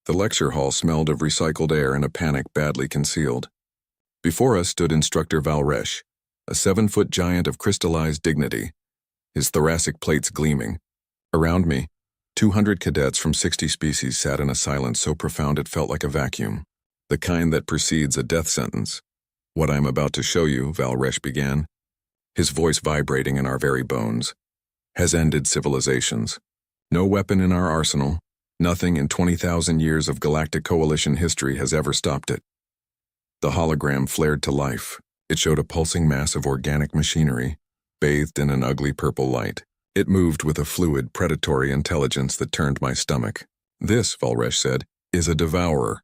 The lecture hall smelled of recycled air and a panic badly concealed. Before us stood Instructor Valresh, a 7-foot giant of crystallized dignity, his thoracic plates gleaming. Around me, 200 cadets from 60 species sat in a silence so profound it felt like a vacuum, the kind that precedes a death sentence. "What I'm about to show you," Valresh began, his voice vibrating in our very bones, "has ended civilizations. No weapon in our arsenal, nothing in 20,000 years of Galactic Coalition history has ever stopped it." The hologram flared to life. It showed a pulsing mass of organic machinery, bathed in an ugly purple light. It moved with a fluid, predatory intelligence that turned my stomach. "This," Valresh said, "is a devourer."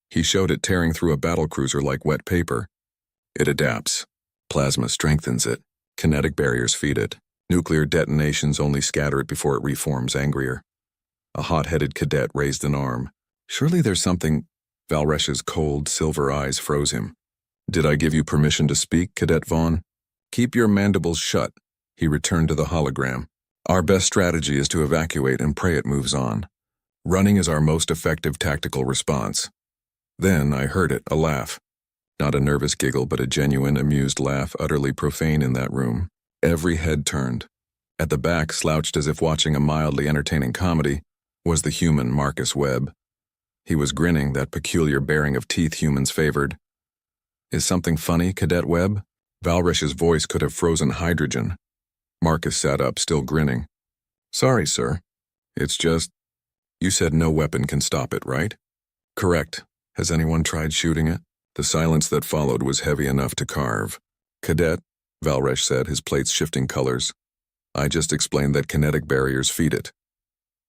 He showed it tearing through a battlecruiser like wet paper. "It adapts. Plasma strengthens it. Kinetic barriers feed it. Nuclear detonations only scatter it before it reforms angrier." A hot-headed cadet raised an arm. "Surely there's something—" Valresh's cold, silver eyes froze him. "Did I give you permission to speak, Cadet Vaughn?" "Keep your mandibles shut." He returned to the hologram. "Our best strategy is to evacuate and pray it moves on. Running is our most effective tactical response." Then I heard it, a laugh. Not a nervous giggle, but a genuine, amused laugh, utterly profane in that room. Every head turned. At the back, slouched as if watching a mildly entertaining comedy, was the human Marcus Webb. He was grinning, that peculiar baring of teeth humans favored. "Is something funny, Cadet Webb?" Valresh's voice could have frozen hydrogen. Marcus sat up, still grinning. "Sorry, sir. It's just... You said no weapon can stop it, right?" "Correct. Has anyone tried shooting it?" The silence that followed was heavy enough to carve. "Cadet," Valresh said, his plates shifting colors, "I just explained that kinetic barriers feed it."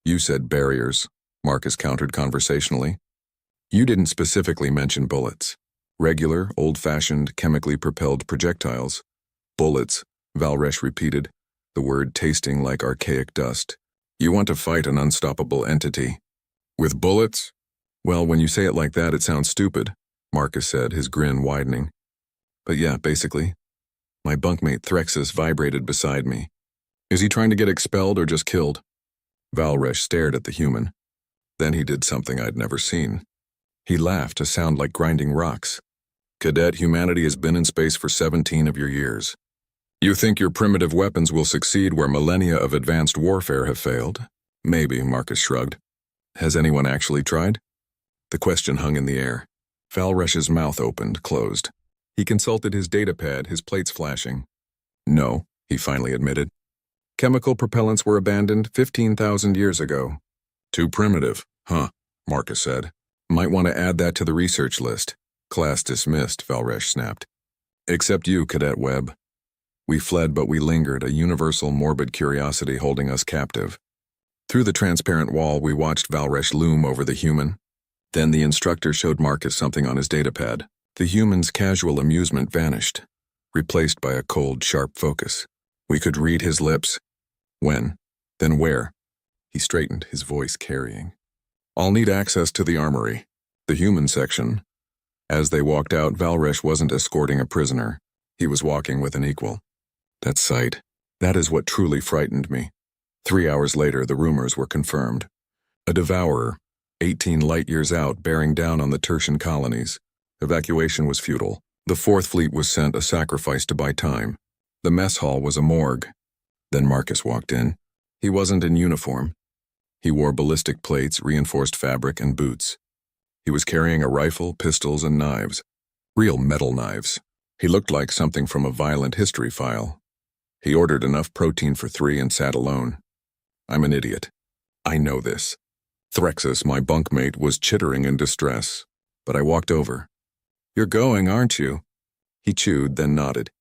"You said barriers," Marcus countered conversationally. "You didn't specifically mention bullets. Regular, old-fashioned, chemically propelled projectiles." "Bullets," Valresh repeated, the word tasting like archaic dust. "You want to fight an unstoppable entity. With bullets?" "Well, when you say it like that, it sounds stupid," Marcus said, his grin widening. "But yeah, basically." My bunkmate Threxus vibrated beside me. "Is he trying to get expelled or just killed?" Valresh stared at the human. Then he did something I'd never seen. He laughed, a sound like grinding rocks. "Cadet, humanity has been in space for 17 of your years. You think your primitive weapons will succeed where millennia of advanced warfare have failed?" "Maybe," Marcus shrugged. "Has anyone actually tried?" The question hung in the air. Valresh's mouth opened, closed. He consulted his datapad, his plates flashing. "No," he finally admitted. "Chemical propellants were abandoned 15,000 years ago." "Too primitive, huh?" Marcus said. "Might want to add that to the research list." "Class dismissed," Valresh snapped. "Except you, Cadet Webb." We fled, but we lingered, a universal morbid curiosity holding us captive. Through the transparent wall, we watched Valresh loom over the human. Then the instructor showed Marcus something on his datapad. The human's casual amusement vanished, replaced by a cold, sharp focus. We could read his lips. "When? Then where?" He straightened, his voice carrying. "I'll need access to the armory. The human section." As they walked out, Valresh wasn't escorting a prisoner. He was walking with an equal. That sight, that is what truly frightened me. 3 hours later, the rumors were confirmed. A devourer, 18 light-years out, bearing down on the Tertian colonies. Evacuation was futile. The Fourth Fleet was sent a sacrifice to buy time. The mess hall was a morgue. Then Marcus walked in. He wasn't in uniform. He wore ballistic plates, reinforced fabric, and boots. He was carrying a rifle, pistols, and knives. Real metal knives. He looked like something from a violent history file. He ordered enough protein for 3 and sat alone. I'm an idiot. I know this. Threxus, my bunkmate, was chittering in distress, but I walked over. "You're going, aren't you?" He chewed, then nodded.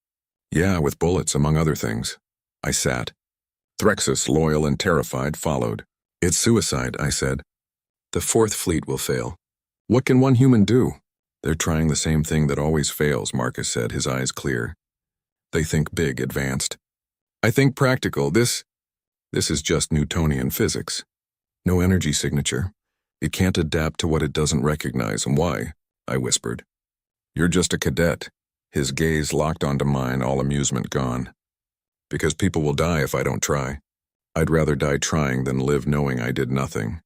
"Yeah, with bullets, among other things." I sat. Threxus, loyal and terrified, followed. "It's suicide," I said. "The Fourth Fleet will fail. What can one human do?" "They're trying the same thing that always fails," Marcus said, his eyes clear. "They think big, advanced. I think practical. This is just Newtonian physics. No energy signature. It can't adapt to what it doesn't recognize. And why?" I whispered. "You're just a cadet." His gaze locked onto mine, all amusement gone. "Because people will die if I don't try. I'd rather die trying than live knowing I did nothing."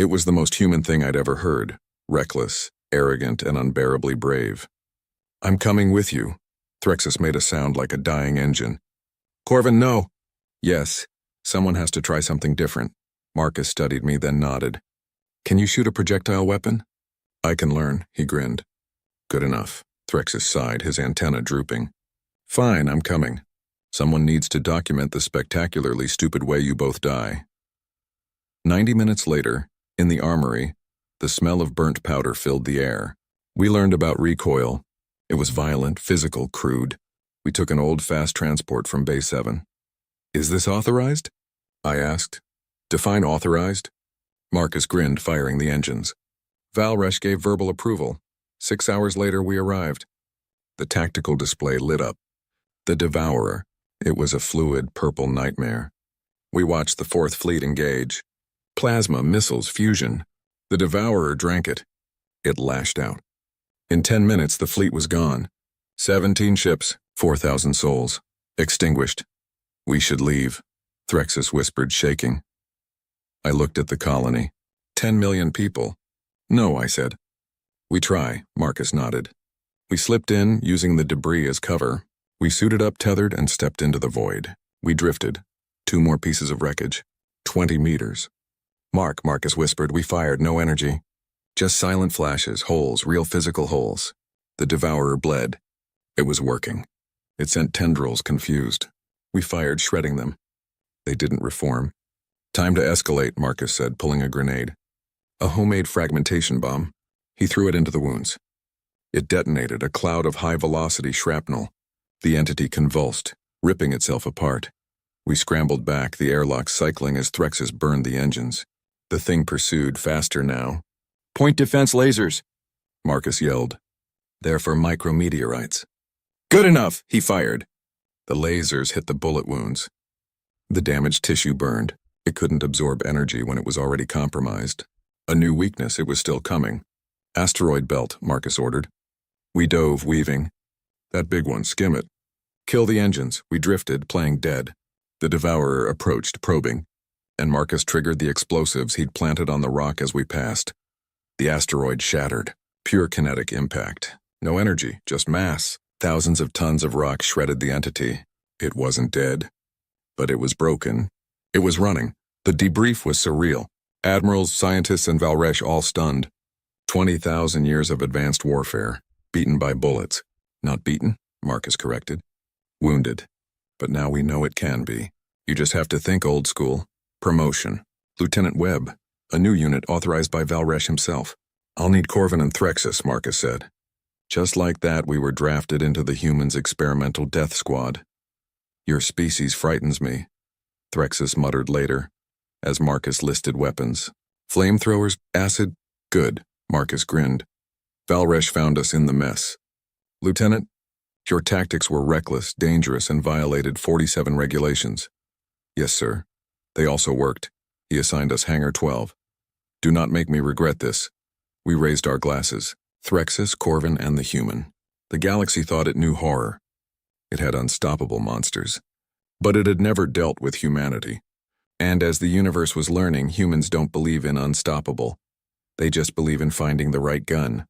It was the most human thing I'd ever heard, reckless, arrogant, and unbearably brave. "I'm coming with you." Threxus made a sound like a dying engine. "Corvin, no!" "Yes, someone has to try something different." Marcus studied me, then nodded. "Can you shoot a projectile weapon?" "I can learn," he grinned. "Good enough." Threxus sighed, his antenna drooping. "Fine, I'm coming. Someone needs to document the spectacularly stupid way you both die." 90 minutes later, in the armory, the smell of burnt powder filled the air. We learned about recoil. It was violent, physical, crude. We took an old fast transport from Bay 7. "Is this authorized?" I asked. "Define authorized?" Marcus grinned, firing the engines. Valresh gave verbal approval. 6 hours later, we arrived. The tactical display lit up. The Devourer. It was a fluid, purple nightmare. We watched the Fourth Fleet engage. Plasma, missiles, fusion. The Devourer drank it. It lashed out. In 10 minutes, the fleet was gone. 17 ships, 4,000 souls. Extinguished. "We should leave," Threxus whispered, shaking. I looked at the colony. 10 million people. "No," I said. "We try," Marcus nodded. We slipped in, using the debris as cover. We suited up, tethered, and stepped into the void. We drifted. 2 more pieces of wreckage. 20 meters. Marcus whispered. We fired, no energy. Just silent flashes, holes, real physical holes. The Devourer bled. It was working. It sent tendrils, confused. We fired, shredding them. They didn't reform. "Time to escalate," Marcus said, pulling a grenade. A homemade fragmentation bomb. He threw it into the wounds. It detonated, a cloud of high-velocity shrapnel. The entity convulsed, ripping itself apart. We scrambled back, the airlock cycling as Threxus burned the engines. The thing pursued, faster now. "Point defense lasers," Marcus yelled. "They're for micrometeorites." "Good enough," he fired. The lasers hit the bullet wounds. The damaged tissue burned. It couldn't absorb energy when it was already compromised. A new weakness, it was still coming. "Asteroid belt," Marcus ordered. We dove, weaving. "That big one, skim it." "Kill the engines." We drifted, playing dead. The Devourer approached, probing, and Marcus triggered the explosives he'd planted on the rock as we passed. The asteroid shattered. Pure kinetic impact. No energy, just mass. Thousands of tons of rock shredded the entity. It wasn't dead, but it was broken. It was running. The debrief was surreal. Admirals, scientists, and Valresh all stunned. 20,000 years of advanced warfare. Beaten by bullets. Not beaten, Marcus corrected. Wounded. But now we know it can be. You just have to think old school. Promotion. Lieutenant Webb. A new unit authorized by Valresh himself. "I'll need Corvin and Threxus," Marcus said. Just like that, we were drafted into the humans' experimental death squad. "Your species frightens me," Threxus muttered later, as Marcus listed weapons. "Flamethrowers, acid, good," Marcus grinned. "Valresh found us in the mess. Lieutenant, your tactics were reckless, dangerous, and violated 47 regulations." "Yes, sir. They also worked." He assigned us Hangar 12. "Do not make me regret this." We raised our glasses. Threxus, Corvin, and the human. The galaxy thought it knew horror. It had unstoppable monsters. But it had never dealt with humanity. And as the universe was learning, humans don't believe in unstoppable. They just believe in finding the right gun.